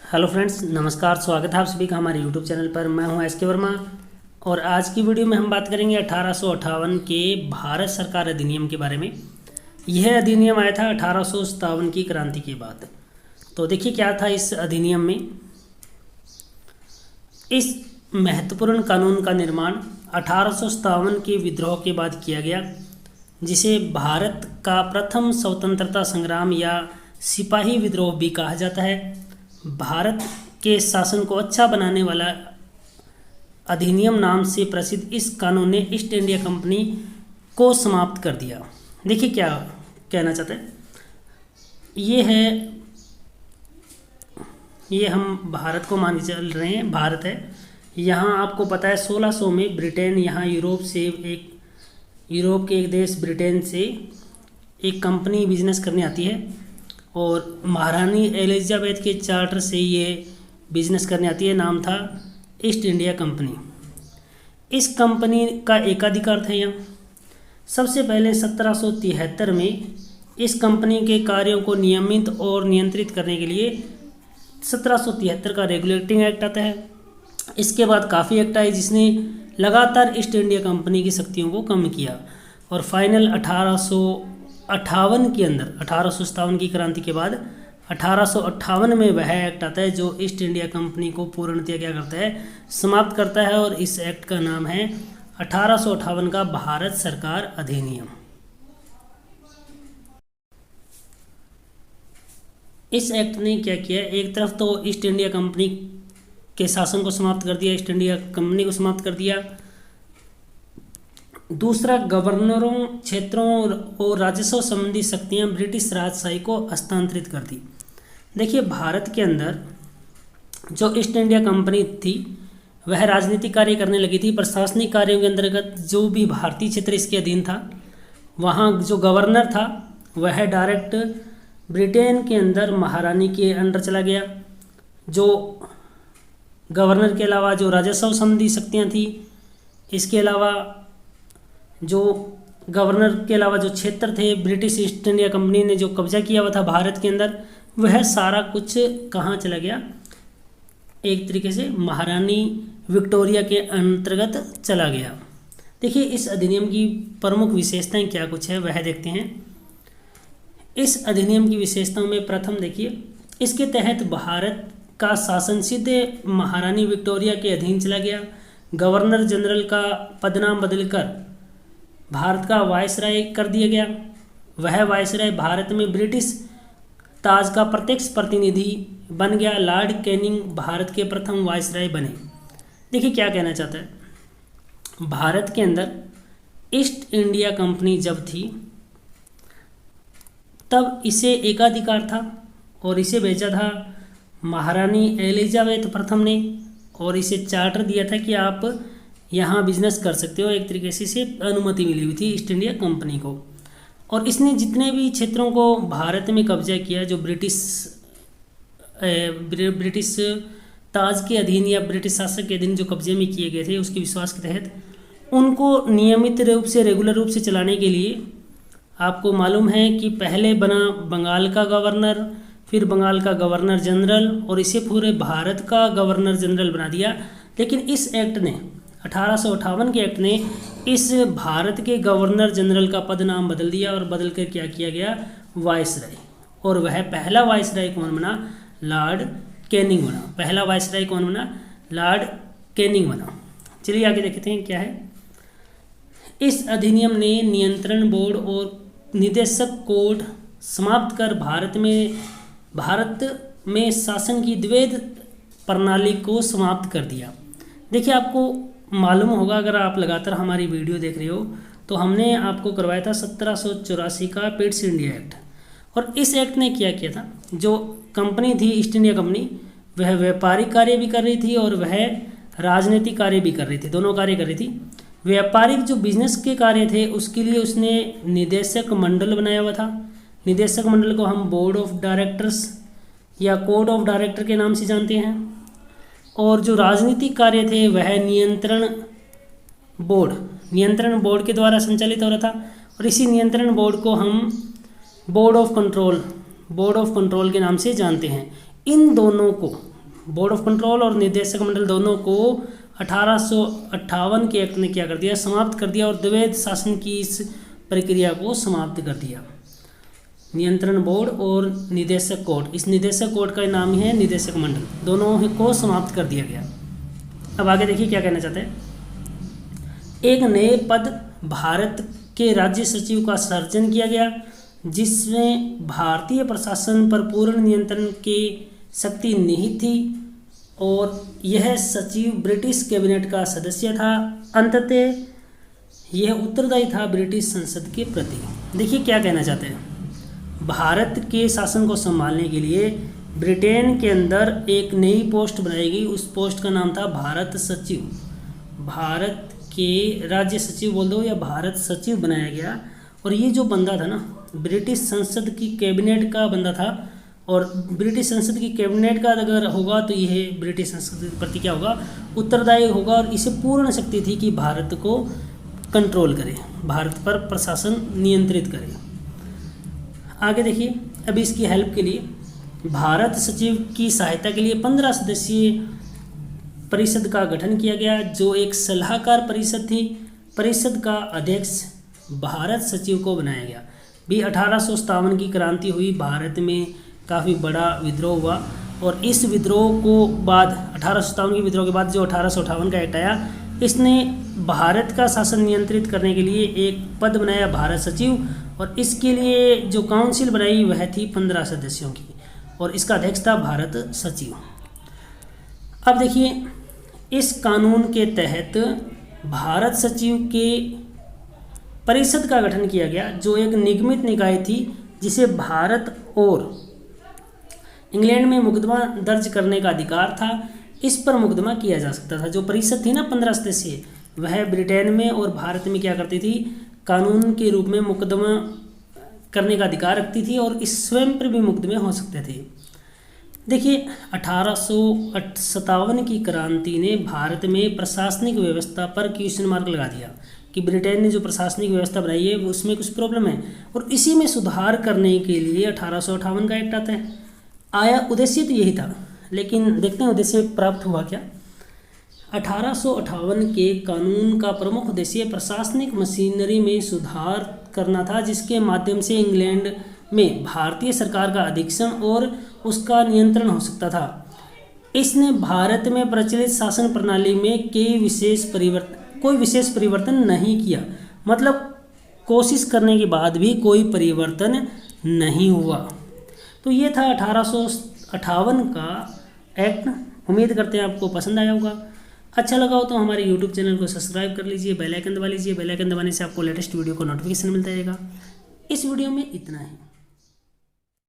Hello friends, नमस्कार। स्वागत है आप सभी का हमारे यूट्यूब चैनल पर। मैं हूं एस के वर्मा और आज की वीडियो में हम बात करेंगे 1858 के भारत सरकार अधिनियम के बारे में। यह अधिनियम आया था 1857 की क्रांति के बाद। तो देखिए क्या था इस अधिनियम में। इस महत्वपूर्ण कानून का निर्माण 1857 के विद्रोह के बाद किया गया, जिसे भारत का प्रथम स्वतंत्रता संग्राम या सिपाही विद्रोह भी कहा जाता है। भारत के शासन को अच्छा बनाने वाला अधिनियम नाम से प्रसिद्ध इस कानून ने ईस्ट इंडिया कंपनी को समाप्त कर दिया। देखिए क्या कहना चाहते हैं। ये हम भारत को मान के चल रहे हैं। भारत है, यहाँ आपको पता है 1600 में ब्रिटेन, यहाँ यूरोप के एक देश ब्रिटेन से एक कंपनी बिजनेस करने आती है और महारानी एलिजाबेथ के चार्टर से ये बिजनेस करने आती है। नाम था ईस्ट इंडिया कंपनी। इस कंपनी का एकाधिकार था यहाँ। सबसे पहले 1773 में इस कंपनी के कार्यों को नियमित और नियंत्रित करने के लिए 1773 का रेगुलेटिंग एक्ट आता है। इसके बाद काफ़ी एक्ट आए जिसने लगातार ईस्ट इंडिया कंपनी की शक्तियों को कम किया और फाइनल 1858 के अंदर 1857 की क्रांति के बाद 1858 में वह एक्ट आता है जो ईस्ट इंडिया कंपनी को पूर्णतया क्या करता है, समाप्त करता है। और इस एक्ट का नाम है 1858 का भारत सरकार अधिनियम। इस एक्ट ने क्या किया, एक तरफ तो ईस्ट इंडिया कंपनी के शासन को समाप्त कर दिया, ईस्ट इंडिया कंपनी को समाप्त कर दिया। दूसरा, गवर्नरों, क्षेत्रों और राजस्व संबंधी शक्तियां ब्रिटिश राजशाही को हस्तांतरित कर दी। देखिए भारत के अंदर जो ईस्ट इंडिया कंपनी थी वह राजनीतिक कार्य करने लगी थी। प्रशासनिक कार्यों के अंतर्गत जो भी भारतीय क्षेत्र इसके अधीन था, वहाँ जो गवर्नर था वह डायरेक्ट ब्रिटेन के अंदर महारानी के अंडर चला गया। जो गवर्नर के अलावा जो राजस्व संबंधी शक्तियाँ थी, इसके अलावा जो गवर्नर के अलावा जो क्षेत्र थे ब्रिटिश ईस्ट इंडिया कंपनी ने जो कब्जा किया हुआ था भारत के अंदर, वह सारा कुछ कहाँ चला गया, एक तरीके से महारानी विक्टोरिया के अंतर्गत चला गया। देखिए इस अधिनियम की प्रमुख विशेषताएं क्या कुछ है वह देखते हैं। इस अधिनियम की विशेषताओं में प्रथम देखिए, इसके तहत भारत का शासन सीधे महारानी विक्टोरिया के अधीन चला गया। गवर्नर जनरल का पदनाम बदलकर भारत का वायसराय कर दिया गया। वह वायसराय भारत में ब्रिटिश ताज का प्रत्यक्ष प्रतिनिधि बन गया। लॉर्ड कैनिंग भारत के प्रथम वायसराय बने। देखिए क्या कहना चाहता है, भारत के अंदर ईस्ट इंडिया कंपनी जब थी तब इसे एकाधिकार था और इसे भेजा था महारानी एलिजाबेथ प्रथम ने और इसे चार्टर दिया था कि आप यहाँ बिजनेस कर सकते हो। एक तरीके से इसे अनुमति मिली हुई थी ईस्ट इंडिया कंपनी को। और इसने जितने भी क्षेत्रों को भारत में कब्जा किया जो ब्रिटिश ताज के अधीन या ब्रिटिश शासक के अधीन जो कब्जे में किए गए थे, उसके विश्वास के तहत उनको नियमित रूप से रेगुलर रूप से चलाने के लिए आपको मालूम है कि पहले बना बंगाल का गवर्नर, फिर बंगाल का गवर्नर जनरल और इसे पूरे भारत का गवर्नर जनरल बना दिया। लेकिन इस एक्ट ने 1858 के एक्ट ने इस भारत के गवर्नर जनरल का पद नाम बदल दिया और बदल कर क्या किया गया, वायसराय। और वह पहला वायसराय कौन बना, लॉर्ड कैनिंग बना। पहला वायसराय कौन बना, लॉर्ड कैनिंग बना। चलिए आगे देखते हैं क्या है। इस अधिनियम ने नियंत्रण बोर्ड और निदेशक कोड समाप्त कर भारत में शासन की द्वैध प्रणाली को समाप्त कर दिया। देखिए आपको मालूम होगा, अगर आप लगातार हमारी वीडियो देख रहे हो तो हमने आपको करवाया था 1784 का पिट्स इंडिया एक्ट। और इस एक्ट ने क्या किया था, जो कंपनी थी ईस्ट इंडिया कंपनी, वह व्यापारिक कार्य भी कर रही थी और वह राजनीतिक कार्य भी कर रही थी, दोनों कार्य कर रही थी। व्यापारिक जो बिजनेस के कार्य थे उसके लिए उसने निदेशक मंडल बनाया हुआ था। निदेशक मंडल को हम बोर्ड ऑफ डायरेक्टर्स या कोड ऑफ डायरेक्टर के नाम से जानते हैं। और जो राजनीतिक कार्य थे वह नियंत्रण बोर्ड के द्वारा संचालित हो रहा था। और इसी नियंत्रण बोर्ड को हम बोर्ड ऑफ कंट्रोल के नाम से जानते हैं। इन दोनों को बोर्ड ऑफ कंट्रोल और निदेशक मंडल दोनों को 1858 के एक्ट ने क्या कर दिया, समाप्त कर दिया और द्वैध शासन की इस प्रक्रिया को समाप्त कर दिया। नियंत्रण बोर्ड और निदेशक कोर्ट, इस निदेशक कोर्ट का नाम ही है निदेशक मंडल, दोनों को समाप्त कर दिया गया। अब आगे देखिए क्या कहना चाहते हैं। एक नए पद भारत के राज्य सचिव का सृजन किया गया, जिसमें भारतीय प्रशासन पर पूर्ण नियंत्रण की शक्ति निहित थी और यह सचिव ब्रिटिश कैबिनेट का सदस्य था। अंततः यह उत्तरदायी था ब्रिटिश संसद के प्रति। देखिए क्या कहना चाहते हैं, भारत के शासन को संभालने के लिए ब्रिटेन के अंदर एक नई पोस्ट बनाई गई, उस पोस्ट का नाम था भारत सचिव। भारत के राज्य सचिव बोल दो या भारत सचिव बनाया गया। और ये जो बंदा था ना, ब्रिटिश संसद की कैबिनेट का बंदा था, और ब्रिटिश संसद की कैबिनेट का अगर होगा तो यह ब्रिटिश संसद के प्रति क्या होगा, उत्तरदायी होगा, और इसे पूर्ण शक्ति थी कि भारत को कंट्रोल करे, भारत पर प्रशासन नियंत्रित करे। आगे देखिए, अभी इसकी हेल्प के लिए भारत सचिव की सहायता के लिए 15 सदस्यीय परिषद का गठन किया गया, जो एक सलाहकार परिषद थी। परिषद का अध्यक्ष भारत सचिव को बनाया गया। भी 1857 की क्रांति हुई, भारत में काफ़ी बड़ा विद्रोह हुआ, और इस विद्रोह को बाद 1857 के विद्रोह के बाद जो 1858 का एक्ट आया, इसने भारत का शासन नियंत्रित करने के लिए एक पद बनाया भारत सचिव, और इसके लिए जो काउंसिल बनाई वह थी 15 सदस्यों की, और इसका अध्यक्ष था भारत सचिव। अब देखिए, इस कानून के तहत भारत सचिव के परिषद का गठन किया गया, जो एक निगमित निकाय थी, जिसे भारत और इंग्लैंड में मुकदमा दर्ज करने का अधिकार था। इस पर मुकदमा किया जा सकता था। जो परिषद थी ना 15 सदस्यीय, वह ब्रिटेन में और भारत में क्या करती थी, कानून के रूप में मुकदमा करने का अधिकार रखती थी, और इस स्वयं पर भी मुकदमे हो सकते थे। देखिए, 1857 की क्रांति ने भारत में प्रशासनिक व्यवस्था पर क्वेश्चन मार्क लगा दिया कि ब्रिटेन ने जो प्रशासनिक व्यवस्था बनाई है उसमें कुछ प्रॉब्लम है, और इसी में सुधार करने के लिए 1858 का एक्ट आता है। आया उद्देश्य तो यही था, लेकिन देखते हैं उद्देश्य प्राप्त हुआ क्या। 1858 के कानून का प्रमुख उद्देश्य प्रशासनिक मशीनरी में सुधार करना था, जिसके माध्यम से इंग्लैंड में भारतीय सरकार का अधीक्षण और उसका नियंत्रण हो सकता था। इसने भारत में प्रचलित शासन प्रणाली में कोई विशेष परिवर्तन नहीं किया, मतलब कोशिश करने के बाद भी कोई परिवर्तन नहीं हुआ। तो ये था 1858 का एक्ट। उम्मीद करते हैं आपको पसंद आया होगा। अच्छा लगा हो तो हमारे YouTube चैनल को सब्सक्राइब कर लीजिए, बेल आइकन दबा लीजिए। बेल आइकन दबाने से आपको लेटेस्ट वीडियो को नोटिफिकेशन मिलता रहेगा। इस वीडियो में इतना ही।